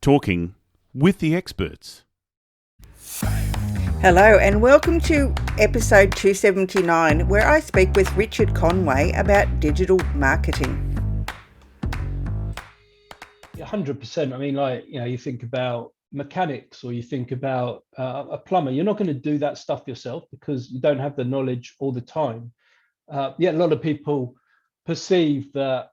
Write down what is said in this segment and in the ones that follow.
Talking with the experts. Hello and welcome to episode 279, where I speak with Richard Conway about digital marketing. 100%. I mean, you think about mechanics or you think about a plumber. You're not going to do that stuff yourself because you don't have the knowledge all the time. Yet a lot of people perceive that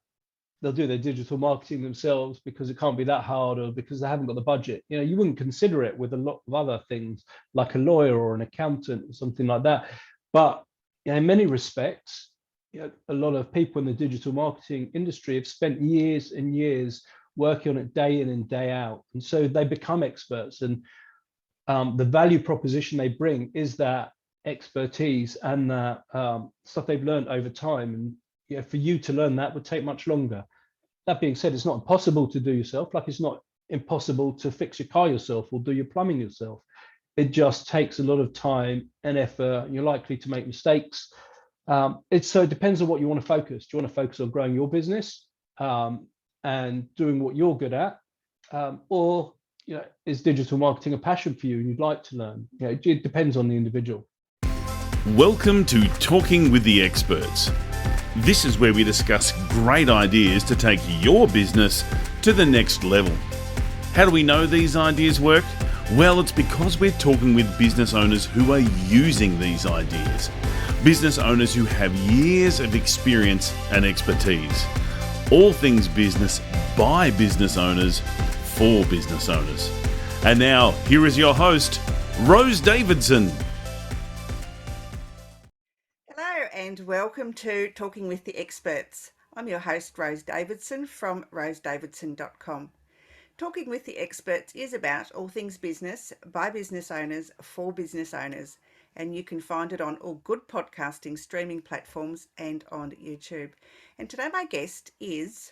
they'll do their digital marketing themselves because it can't be that hard or because they haven't got the budget. You wouldn't consider it with a lot of other things like a lawyer or an accountant or something like that. But in many respects, a lot of people in the digital marketing industry have spent years and years working on it day in and day out. And so they become experts. And the value proposition they bring is that expertise and that stuff they've learned over time. And for you to learn that would take much longer. That being said, it's not impossible to do yourself, like it's not impossible to fix your car yourself or do your plumbing yourself. It just takes a lot of time and effort. You're likely to make mistakes. So it depends on what you want to focus. Do you want to focus on growing your business and doing what you're good at? Or is digital marketing a passion for you and you'd like to learn? It depends on the individual. Welcome to Talking with the Experts. This is where we discuss great ideas to take your business to the next level. How do we know these ideas work? Well, it's because we're talking with business owners who are using these ideas. Business owners who have years of experience and expertise. All things business by business owners for business owners. And now, here is your host, Rose Davidson. And welcome to Talking with the Experts. I'm your host, Rose Davidson from rosedavidson.com. Talking with the Experts is about all things business by business owners for business owners, and you can find it on all good podcasting streaming platforms and on YouTube. And today my guest is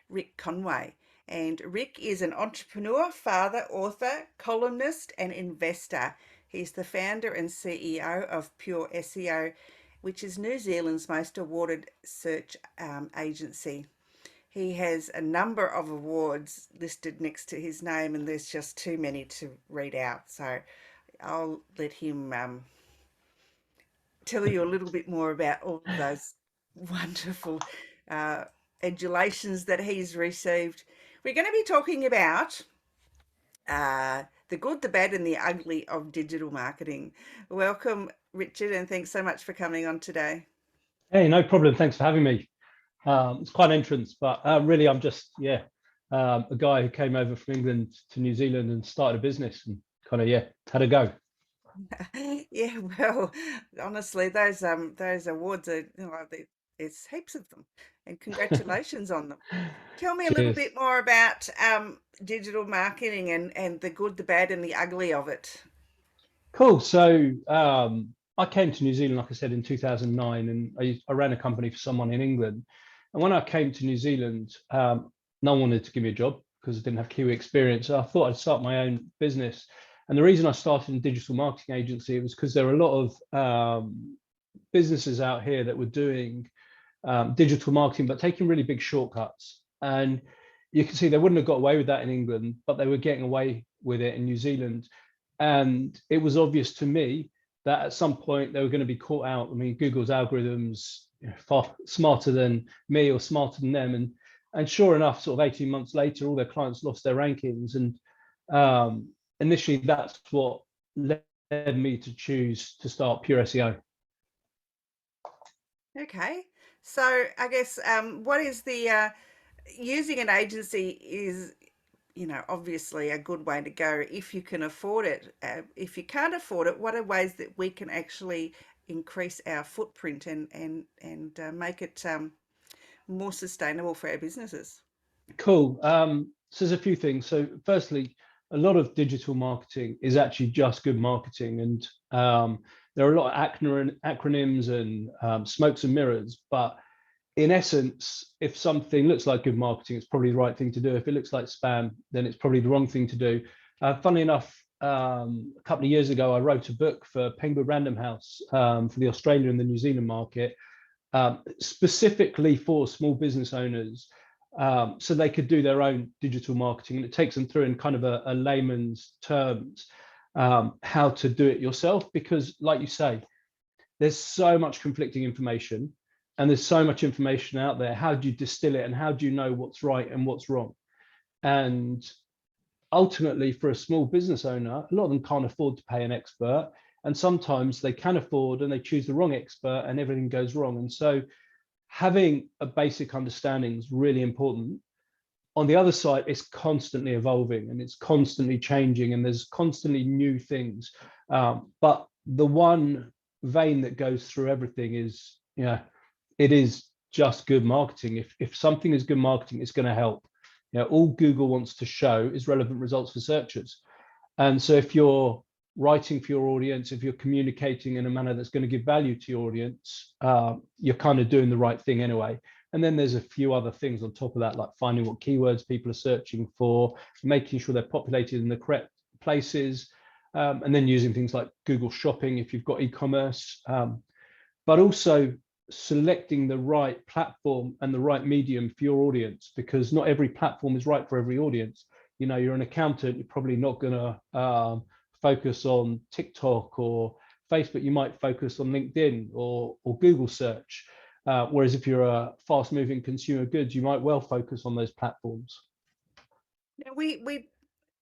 Rick Conway. And Rick is an entrepreneur, father, author, columnist and investor. He's the founder and CEO of Pure SEO, which is New Zealand's most awarded search agency. He has a number of awards listed next to his name, and there's just too many to read out. So I'll let him tell you a little bit more about all of those wonderful adulations that he's received. We're going to be talking about the good, the bad, and the ugly of digital marketing. Welcome, Richard, and thanks so much for coming on today. Hey, no problem. Thanks for having me. It's quite an entrance, but really I'm just, a guy who came over from England to New Zealand and started a business and had a go. Yeah, well, honestly, those awards are, it's heaps of them, and congratulations on them. Tell me a little bit more about digital marketing and the good, the bad, and the ugly of it. Cool. So I came to New Zealand, like I said, in 2009, and I ran a company for someone in England. And when I came to New Zealand, no one wanted to give me a job because I didn't have Kiwi experience. So I thought I'd start my own business. And the reason I started a digital marketing agency was because there are a lot of businesses out here that were doing digital marketing, but taking really big shortcuts. And you can see they wouldn't have got away with that in England, but they were getting away with it in New Zealand. And it was obvious to me that at some point they were going to be caught out. I mean, Google's algorithms far smarter than me or smarter than them. And sure enough, sort of 18 months later, all their clients lost their rankings. And initially, that's what led me to choose to start Pure SEO. Okay. So I guess what is the using an agency is, obviously a good way to go if you can afford it. If you can't afford it, what are ways that we can actually increase our footprint and make it more sustainable for our businesses? Cool. So there's a few things. So firstly, a lot of digital marketing is actually just good marketing, and there are a lot of acronyms and smokes and mirrors, but in essence, if something looks like good marketing, it's probably the right thing to do. If it looks like spam, then it's probably the wrong thing to do. Funnily enough, a couple of years ago, I wrote a book for Penguin Random House for the Australia and the New Zealand market, specifically for small business owners so they could do their own digital marketing, and it takes them through in kind of a layman's terms how to do it yourself, because like you say, there's so much conflicting information and there's so much information out there. How do you distill it, and how do you know what's right and what's wrong? And ultimately, for a small business owner, a lot of them can't afford to pay an expert, and sometimes they can afford and they choose the wrong expert and everything goes wrong. And so having a basic understanding is really important. On the other side, it's constantly evolving and it's constantly changing, and there's constantly new things. But the one vein that goes through everything is, it is just good marketing. If something is good marketing, it's going to help. All Google wants to show is relevant results for searchers. And so if you're writing for your audience, if you're communicating in a manner that's going to give value to your audience, you're kind of doing the right thing anyway. And then there's a few other things on top of that, like finding what keywords people are searching for, making sure they're populated in the correct places, and then using things like Google Shopping if you've got e-commerce, but also selecting the right platform and the right medium for your audience, because not every platform is right for every audience. You're an accountant, you're probably not going to focus on TikTok or Facebook. You might focus on LinkedIn or Google search. Whereas if you're a fast moving consumer goods, you might well focus on those platforms. Now, we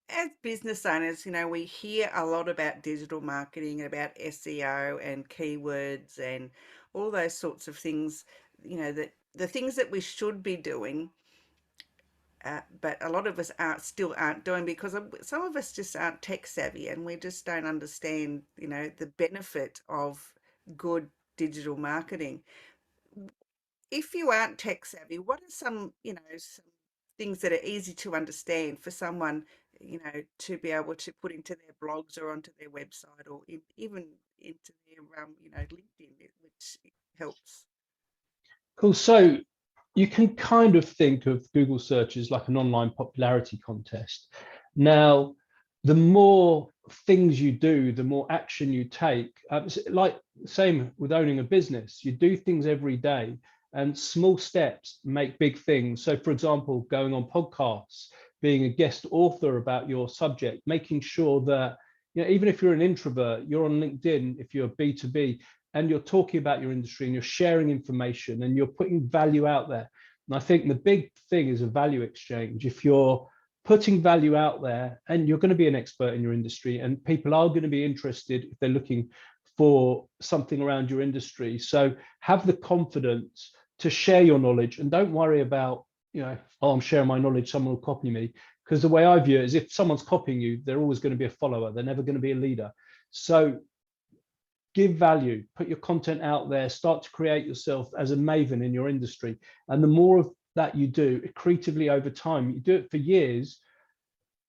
as business owners, we hear a lot about digital marketing, about SEO and keywords and all those sorts of things, that the things that we should be doing, but a lot of us still aren't doing, because some of us just aren't tech savvy and we just don't understand, the benefit of good digital marketing. If you aren't tech savvy, what are some things that are easy to understand for someone, to be able to put into their blogs or onto their website, or even into their, LinkedIn, which helps? Cool. So you can kind of think of Google searches like an online popularity contest. Now, the more things you do, the more action you take. Like same with owning a business, you do things every day, and small steps make big things. So for example, going on podcasts, being a guest author about your subject, making sure that, even if you're an introvert, you're on LinkedIn, if you're B2B, and you're talking about your industry and you're sharing information and you're putting value out there. And I think the big thing is a value exchange. If you're putting value out there and you're going to be an expert in your industry, and people are going to be interested if they're looking for something around your industry. So have the confidence to share your knowledge, and don't worry about, I'm sharing my knowledge, someone will copy me. Because the way I view it is, if someone's copying you, they're always going to be a follower. They're never going to be a leader. So give value, put your content out there, start to create yourself as a maven in your industry. And the more of that you do accretively over time, you do it for years,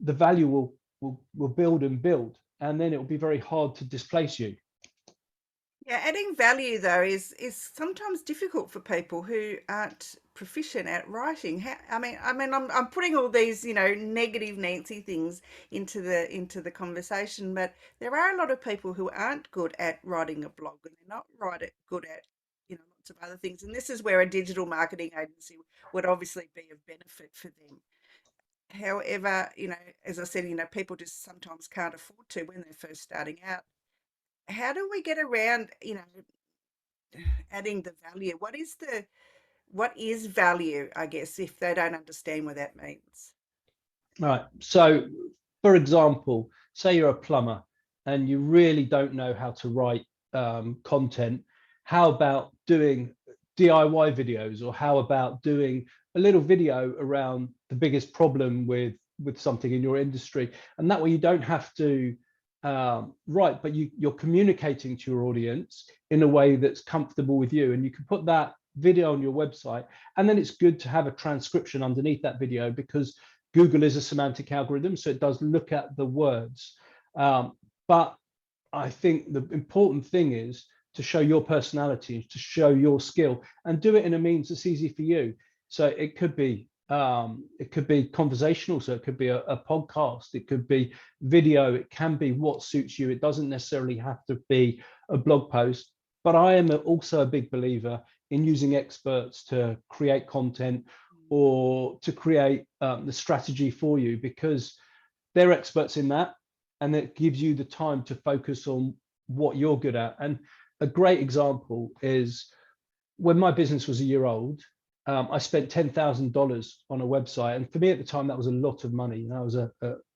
the value will build and build, and then it will be very hard to displace you. Yeah, adding value though is sometimes difficult for people who aren't proficient at writing. I'm putting all these, negative Nancy things into the conversation, but there are a lot of people who aren't good at writing a blog, and they're not good at, lots of other things. And this is where a digital marketing agency would obviously be of benefit for them. However, as I said, people just sometimes can't afford to when they're first starting out. How do we get around, adding the value? What is value, I guess, if they don't understand what that means? Right. So, for example, say you're a plumber and you really don't know how to write content. How about doing DIY videos, or how about doing a little video around the biggest problem with something in your industry? And that way you don't have to write, but you're communicating to your audience in a way that's comfortable with you, and you can put that video on your website. And then it's good to have a transcription underneath that video, because Google is a semantic algorithm, so it does look at the words. But I think the important thing is to show your personality, to show your skill, and do it in a means that's easy for you. So it could be conversational, so it could be a podcast, it could be video, it can be what suits you. It doesn't necessarily have to be a blog post. But I am also a big believer in using experts to create content, or to create the strategy for you, because they're experts in that, and it gives you the time to focus on what you're good at. And a great example is when my business was a year old, I spent $10,000 on a website. And for me at the time, that was a lot of money. I was a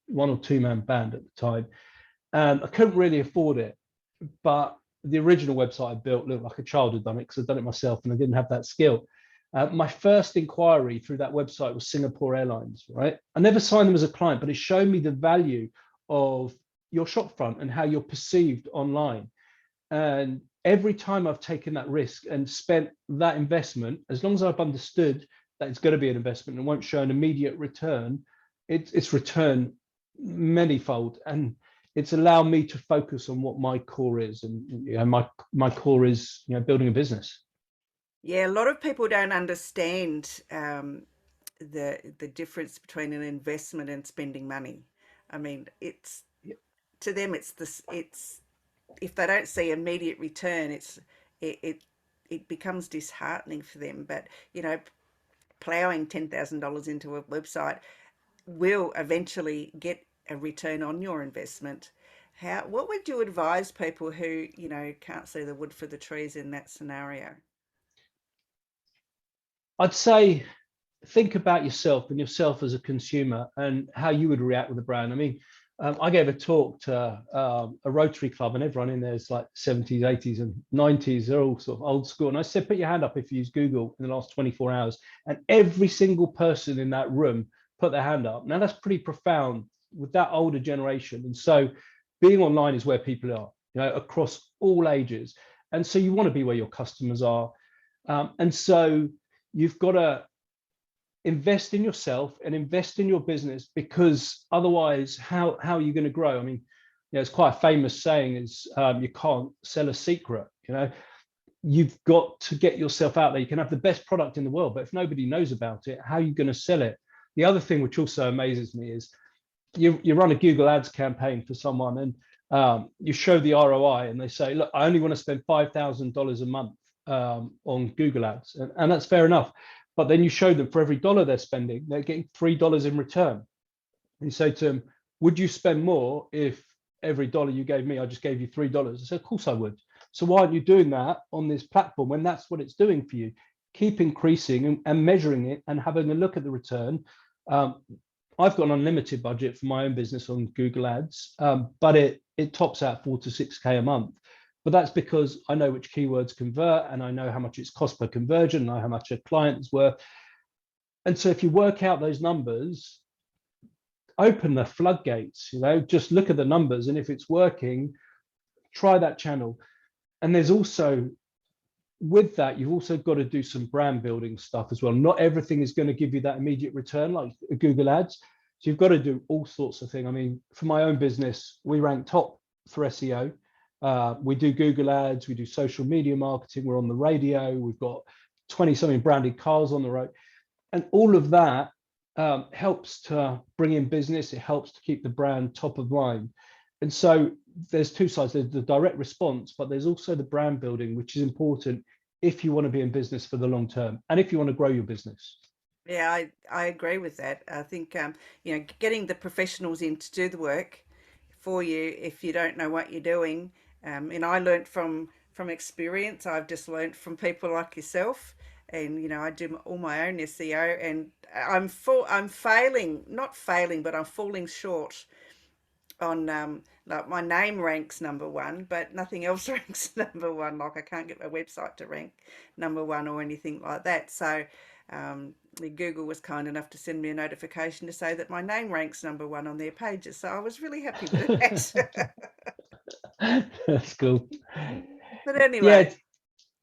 one or two man band at the time. I couldn't really afford it, but the original website I built looked like a child had done it, because I'd done it myself and I didn't have that skill. My first inquiry through that website was Singapore Airlines, right? I never signed them as a client, but it showed me the value of your shopfront and how you're perceived online. And every time I've taken that risk and spent that investment, as long as I've understood that it's going to be an investment and won't show an immediate return, it's returned manyfold. And it's allowed me to focus on what my core is. And my core is building a business. Yeah, a lot of people don't understand the difference between an investment and spending money. I mean, it's to them, it's if they don't see immediate return, it becomes disheartening for them. But plowing $10,000 into a website will eventually get a return on your investment. What would you advise people who can't see the wood for the trees in that scenario? I'd say think about yourself and yourself as a consumer and how you would react with a brand. I mean, I gave a talk to a Rotary Club, and everyone in there is like 70s, 80s, and 90s. They're all sort of old school. And I said, put your hand up if you use Google in the last 24 hours. And every single person in that room put their hand up. Now, that's pretty profound with that older generation. And so being online is where people are, across all ages. And so you want to be where your customers are. And so you've got to invest in yourself and invest in your business, because otherwise, how are you going to grow? I mean, it's quite a famous saying is you can't sell a secret. You've got to get yourself out there. You can have the best product in the world, but if nobody knows about it, how are you going to sell it? The other thing which also amazes me is you run a Google Ads campaign for someone, and you show the ROI, and they say, look, I only want to spend $5,000 a month on Google Ads, and that's fair enough. But then you show them for every dollar they're spending, they're getting $3 in return. And you say to them, would you spend more if every dollar you gave me, I just gave you $3? I said, of course I would. So why aren't you doing that on this platform when that's what it's doing for you? Keep increasing and measuring it and having a look at the return. I've got an unlimited budget for my own business on Google Ads, but it tops out 4 to 6K a month. But that's because I know which keywords convert, and I know how much it's cost per conversion, and I know how much a client is worth. And so if you work out those numbers, open the floodgates, just look at the numbers. And if it's working, try that channel. And there's also, with that, you've also got to do some brand building stuff as well. Not everything is going to give you that immediate return like Google Ads. So you've got to do all sorts of things. I mean, for my own business, we rank top for SEO. We do Google Ads, we do social media marketing, we're on the radio, we've got 20-something branded cars on the road. And all of that helps to bring in business, it helps to keep the brand top of mind. And so there's two sides, there's the direct response, but there's also the brand building, which is important if you want to be in business for the long term and if you want to grow your business. Yeah, I agree with that. I think, getting the professionals in to do the work for you if you don't know what you're doing. And I learnt from experience. I've just learnt from people like yourself, and I do all my own SEO, and I'm not failing, but I'm falling short on like my name ranks number one, but nothing else ranks number one. Like I can't get my website to rank number one or anything like that. So Google was kind enough to send me a notification to say that my name ranks number one on their pages. So I was really happy with that. That's cool. But anyway, Yeah,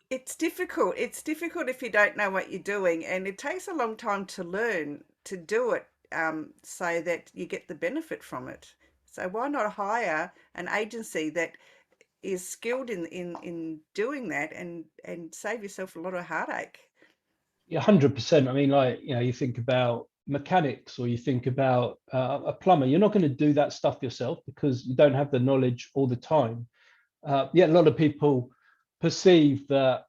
it's difficult. It's difficult if you don't know what you're doing, and it takes a long time to learn to do it, so that you get the benefit from it. So why not hire an agency that is skilled in doing that, and save yourself a lot of heartache? yeah, 100%. I mean, you think about mechanics, or you think about a plumber. You're not going to do that stuff yourself because you don't have the knowledge all the time. Yet a lot of people perceive that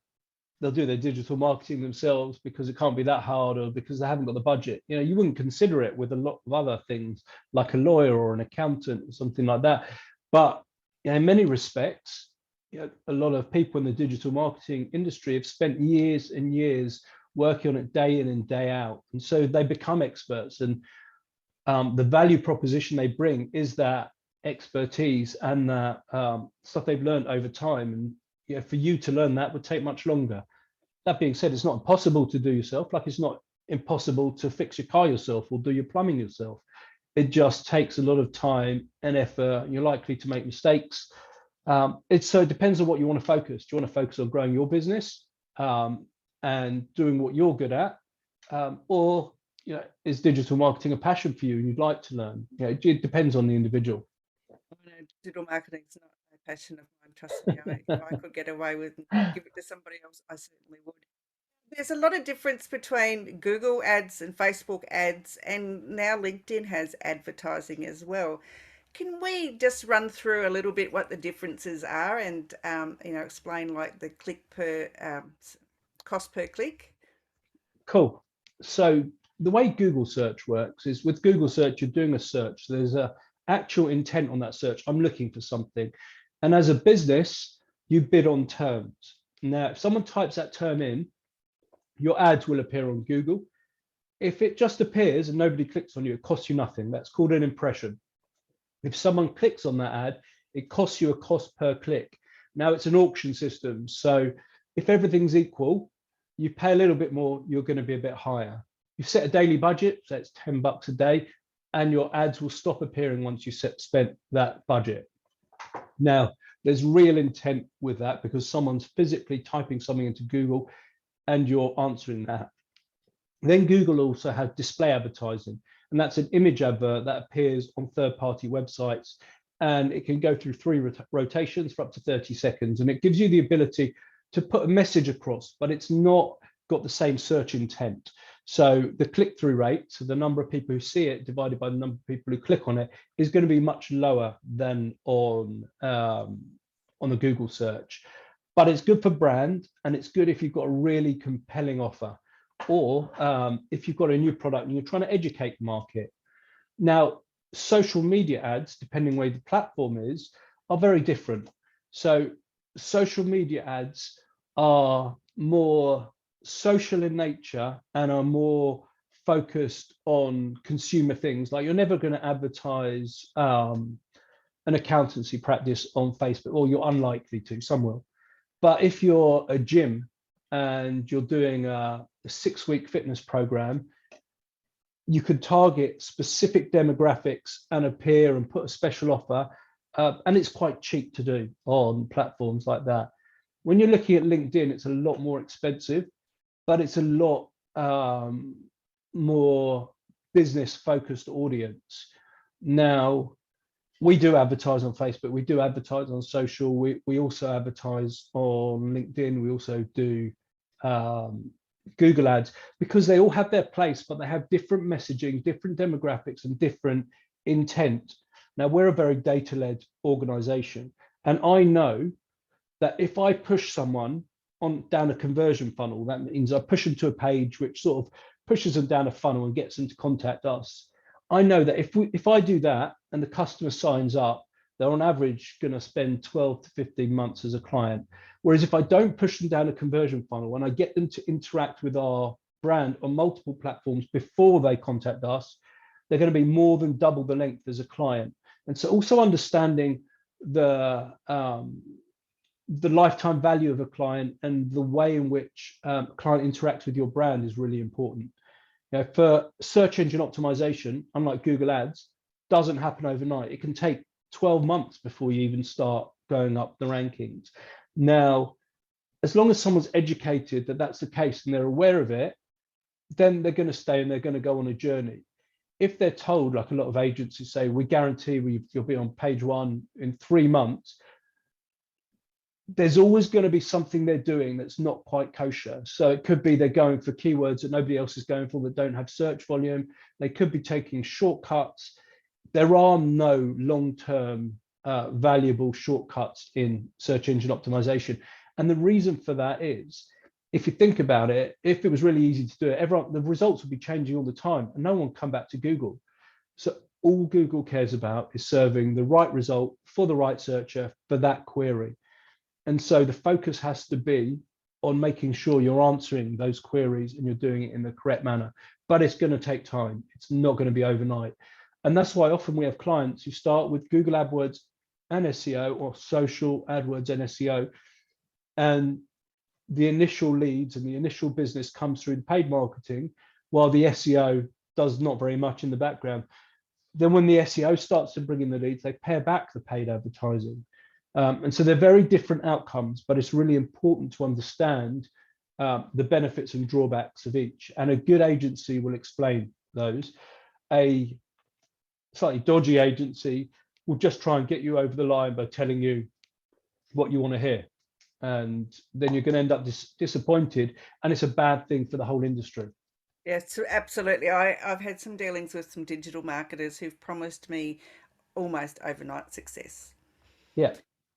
they'll do their digital marketing themselves because it can't be that hard, or because they haven't got the budget. You wouldn't consider it with a lot of other things like a lawyer or an accountant or something like that. But in many respects, a lot of people in the digital marketing industry have spent years and years working on it day in and day out, and so they become experts. And the value proposition they bring is that expertise and that stuff they've learned over time. And for you to learn that would take much longer. That being said, it's not impossible to do yourself, like it's not impossible to fix your car yourself or do your plumbing yourself. It just takes a lot of time and effort. You're likely to make mistakes. So it depends on what you want to focus. Do you want to focus on growing your business and doing what you're good at, or is digital marketing a passion for you and you'd like to learn? It depends on the individual. Digital marketing is not a passion of mine. Trust me, if I could get away with and give it to somebody else, I certainly would. There's a lot of difference between Google ads and Facebook ads, and now LinkedIn has advertising as well. Can we just run through a little bit what the differences are, and explain like the click per cost per click? Cool. So the way Google search works is, with Google search, you're doing a search. There's a actual intent on that search. I'm looking for something. And as a business, you bid on terms. Now, if someone types that term in, your ads will appear on Google. If it just appears and nobody clicks on you, it costs you nothing. That's called an impression. If someone clicks on that ad, it costs you a cost per click. Now, it's an auction system. So if everything's equal, you pay a little bit more, you're going to be a bit higher. You set a daily budget, so it's $10 a day, and your ads will stop appearing once you spent that budget. Now, there's real intent with that because someone's physically typing something into Google and you're answering that. Then Google also has display advertising, and that's an image advert that appears on third-party websites, and it can go through 3 rotations for up to 30 seconds, and it gives you the ability to put a message across, but it's not got the same search intent. So the click-through rate, so the number of people who see it divided by the number of people who click on it, is going to be much lower than on the Google search. But it's good for brand, and it's good if you've got a really compelling offer, or if you've got a new product and you're trying to educate the market. Now, social media ads, depending where the platform is, are very different. So social media ads are more social in nature and are more focused on consumer things. Like, you're never going to advertise an accountancy practice on Facebook, or you're unlikely to, some will. But if you're a gym and you're doing a 6-week fitness program, you could target specific demographics and appear and put a special offer, and it's quite cheap to do on platforms like that. When you're looking at LinkedIn, it's a lot more expensive, but it's a lot more business-focused audience. Now, we do advertise on Facebook, we do advertise on social, we also advertise on LinkedIn, we also do Google ads, because they all have their place, but they have different messaging, different demographics, and different intent. Now, we're a very data-led organization, and I know that if I push someone down a conversion funnel, that means I push them to a page which sort of pushes them down a funnel and gets them to contact us. I know that if I do that and the customer signs up, they're on average going to spend 12 to 15 months as a client. Whereas if I don't push them down a conversion funnel and I get them to interact with our brand on multiple platforms before they contact us, they're going to be more than double the length as a client. And so also understanding the lifetime value of a client and the way in which a client interacts with your brand is really important. For search engine optimization, unlike Google ads, doesn't happen overnight. It can take 12 months before you even start going up the rankings. Now, as long as someone's educated that that's the case and they're aware of it, then they're going to stay and they're going to go on a journey. If they're told, like a lot of agencies say, we guarantee you'll be on page 1 in 3 months, there's always going to be something they're doing that's not quite kosher. So it could be they're going for keywords that nobody else is going for, that don't have search volume. They could be taking shortcuts. There are no long-term valuable shortcuts in search engine optimization. And the reason for that is if you think about it, if it was really easy to do it, the results would be changing all the time and no one would come back to Google. So all Google cares about is serving the right result for the right searcher for that query. And so the focus has to be on making sure you're answering those queries and you're doing it in the correct manner. But it's going to take time. It's not going to be overnight. And that's why often we have clients who start with Google AdWords and SEO, or social AdWords and SEO. And the initial leads and the initial business comes through the paid marketing, while the SEO does not very much in the background. Then when the SEO starts to bring in the leads, they pare back the paid advertising. And so they're very different outcomes, but it's really important to understand the benefits and drawbacks of each. And a good agency will explain those. A slightly dodgy agency will just try and get you over the line by telling you what you want to hear. And then you're going to end up disappointed, and it's a bad thing for the whole industry. Yes, absolutely. I've had some dealings with some digital marketers who've promised me almost overnight success. Yeah.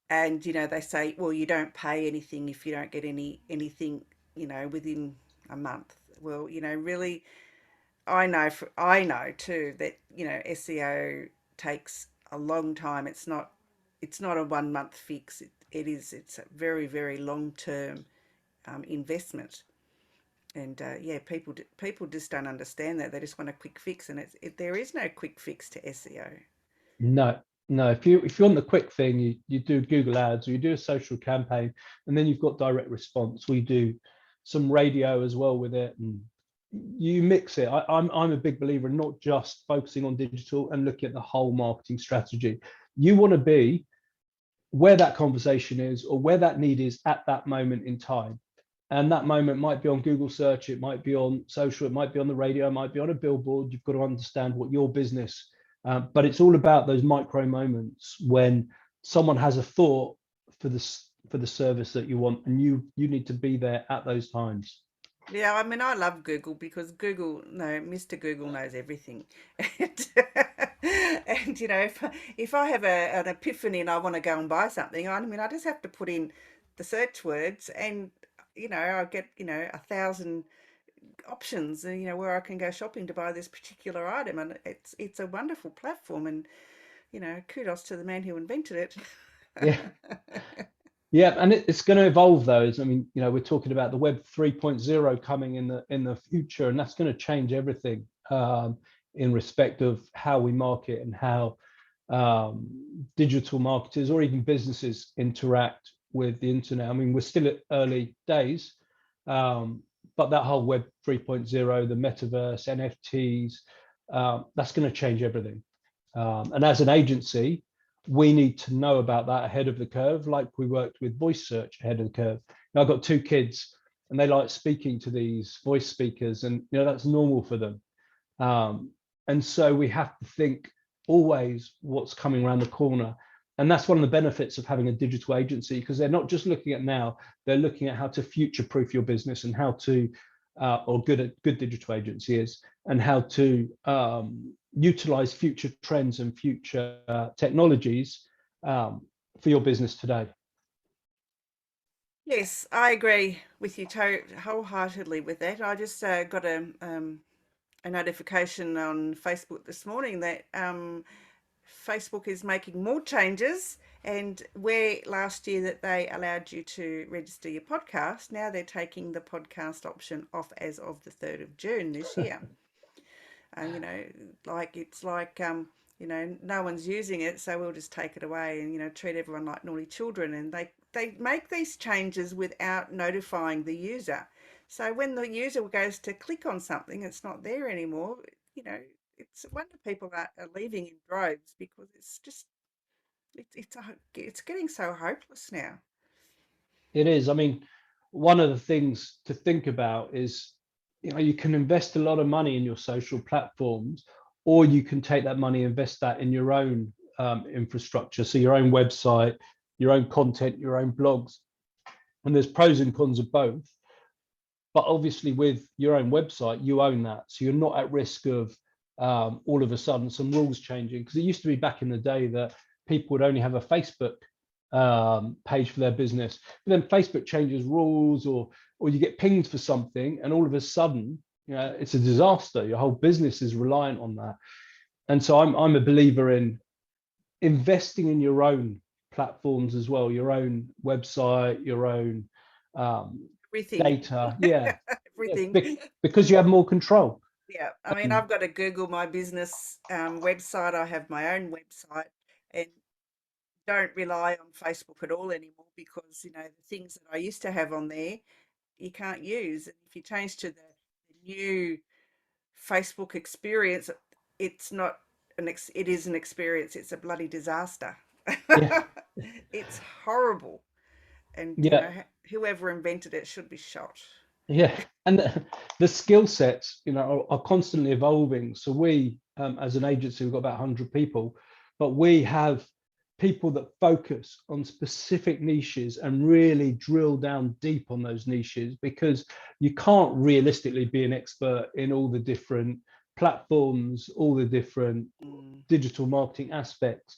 And, they say, well, you don't pay anything if you don't get anything, within a month. Well, really, I know too that, SEO takes a long time. It's not a 1 month fix. It's a very, very long-term investment. And people just don't understand that. They just want a quick fix, and there is no quick fix to SEO. No. If you want the quick thing, you do Google Ads, or you do a social campaign, and then you've got direct response. We do some radio as well with it, and you mix it. I'm a big believer in not just focusing on digital and looking at the whole marketing strategy. You want to be where that conversation is, or where that need is at that moment in time. And that moment might be on Google search, it might be on social, it might be on the radio, it might be on a billboard. You've got to understand what your business, but it's all about those micro moments when someone has a thought for the service that you want, and you need to be there at those times. Yeah, I mean, I love Google because Mr. Google knows everything. And, and if I have an epiphany and I want to go and buy something, I just have to put in the search words, and, I get, 1,000 options, where I can go shopping to buy this particular item. And it's a wonderful platform, and, kudos to the man who invented it. Yeah. Yeah, and it's going to evolve those. We're talking about the Web 3.0 coming in the future, and that's going to change everything in respect of how we market and how digital marketers or even businesses interact with the internet. We're still at early days, but that whole Web 3.0, the metaverse, NFTs, that's going to change everything. And as an agency, we need to know about that ahead of the curve, like we worked with voice search ahead of the curve. Now, I've got 2 kids, and they like speaking to these voice speakers, and that's normal for them. And so we have to think always what's coming around the corner. And that's one of the benefits of having a digital agency, because they're not just looking at now, they're looking at how to future-proof your business, and how to, or good digital agency is, and how to utilize future trends and future technologies for your business today. Yes, I agree with you wholeheartedly with that. I just got a notification on Facebook this morning that Facebook is making more changes, and where last year that they allowed you to register your podcast, now they're taking the podcast option off as of the 3rd of June this year. It's like no one's using it, so we'll just take it away and, treat everyone like naughty children. And they make these changes without notifying the user. So when the user goes to click on something, it's not there anymore. It's a wonder people are leaving in droves, because it's just, it's getting so hopeless now. It is. One of the things to think about is, you can invest a lot of money in your social platforms, or you can take that money and invest that in your own infrastructure. So your own website, your own content, your own blogs. And there's pros and cons of both. But obviously with your own website, you own that. So you're not at risk of all of a sudden some rules changing. Because it used to be back in the day that people would only have a Facebook page for their business. But then Facebook changes rules, or you get pinged for something, and all of a sudden, it's a disaster. Your whole business is reliant on that. And so I'm a believer in investing in your own platforms as well, your own website, your own Everything. data. Yeah. Everything. Because you have more control. Yeah, I mean, I've got a Google My Business website. I have my own website, and don't rely on Facebook at all anymore, because the things that I used to have on there you can't use. And if you change to the new Facebook experience, it's not it is an experience. It's a bloody disaster. Yeah. It's horrible, and Yeah. whoever invented it should be shot. Yeah, and the skill sets, are constantly evolving. So we, as an agency, we've got about 100 people, but we have people that focus on specific niches and really drill down deep on those niches, because you can't realistically be an expert in all the different platforms, all the different digital marketing aspects.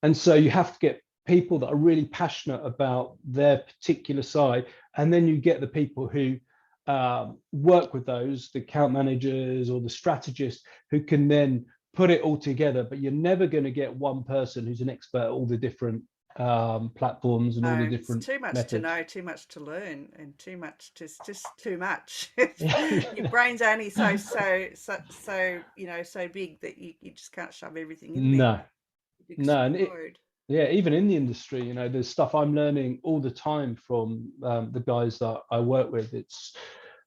And so you have to get people that are really passionate about their particular side, and then you get the people who work with those, the account managers or the strategists, who can then put it all together. But you're never going to get one person who's an expert at all the different platforms and all the different it's too much methods. to know, too much to learn, and just too much. Your brain's only so big that you just can't shove everything in there. No, and even in the industry, there's stuff I'm learning all the time from the guys that I work with. It's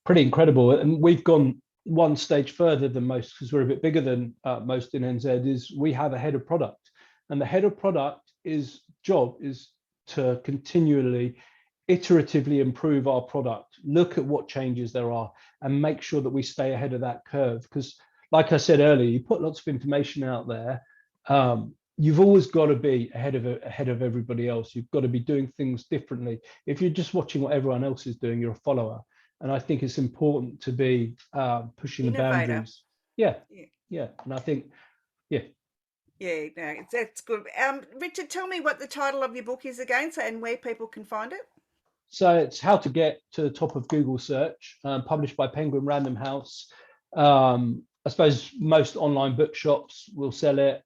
pretty incredible. And we've gone one stage further than most, because we're a bit bigger than most in NZ, is we have a head of product. And the head of product job is to continually, iteratively improve our product, look at what changes there are, and make sure that we stay ahead of that curve. Because like I said earlier, you put lots of information out there. You've always got to be ahead of everybody else. You've got to be doing things differently. If you're just watching what everyone else is doing, you're a follower. And I think it's important to be pushing the boundaries. Yeah. And I think, no, that's good. Richard, tell me what the title of your book is again, and where people can find it. So it's How to Get to the Top of Google Search, published by Penguin Random House. I suppose most online bookshops will sell it.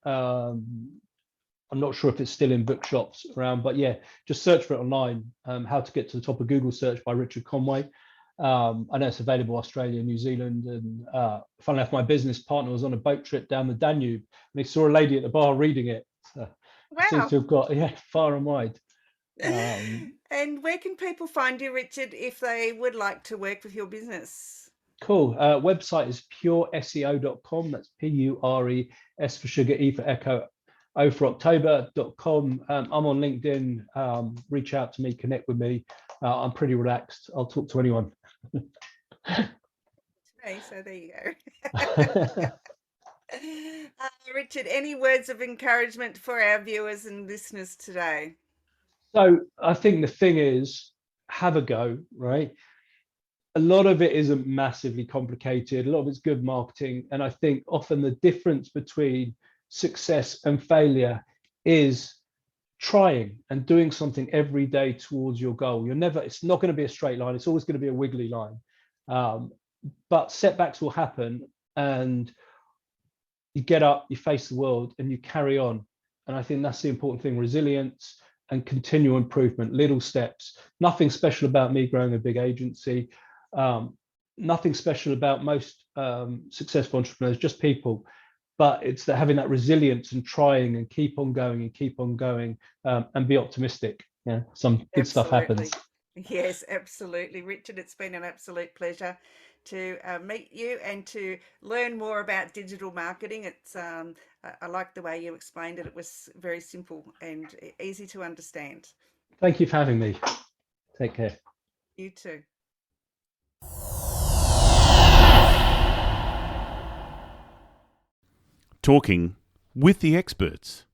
I'm not sure if it's still in bookshops around, but yeah, just search for it online. How to Get to the Top of Google Search by Richard Conway. I know it's available Australia, New Zealand, and funnily enough, my business partner was on a boat trip down the Danube, and he saw a lady at the bar reading it. So it seems to have got far and wide. And where can people find you, Richard, if they would like to work with your business? Cool. Website is pureseo.com. That's PURES for sugar, E for echo, O for October.com. I'm on LinkedIn. Reach out to me, connect with me. I'm pretty relaxed. I'll talk to anyone. So there you go. Richard, any words of encouragement for our viewers and listeners today? So I think the thing is, have a go, right? A lot of it isn't massively complicated. A lot of it's good marketing. And I think often the difference between success and failure is trying and doing something every day towards your goal. It's not going to be a straight line. It's always going to be a wiggly line. But setbacks will happen, and you get up, you face the world, and you carry on. And I think that's the important thing: resilience and continual improvement, little steps. Nothing special about me growing a big agency. Nothing special about most successful entrepreneurs, just people. But it's having that resilience and trying and keep on going and be optimistic. Yeah, some good stuff happens. Yes, absolutely. Richard, it's been an absolute pleasure to meet you and to learn more about digital marketing. It's I like the way you explained it. It was very simple and easy to understand. Thank you for having me. Take care. You too. Talking with the experts.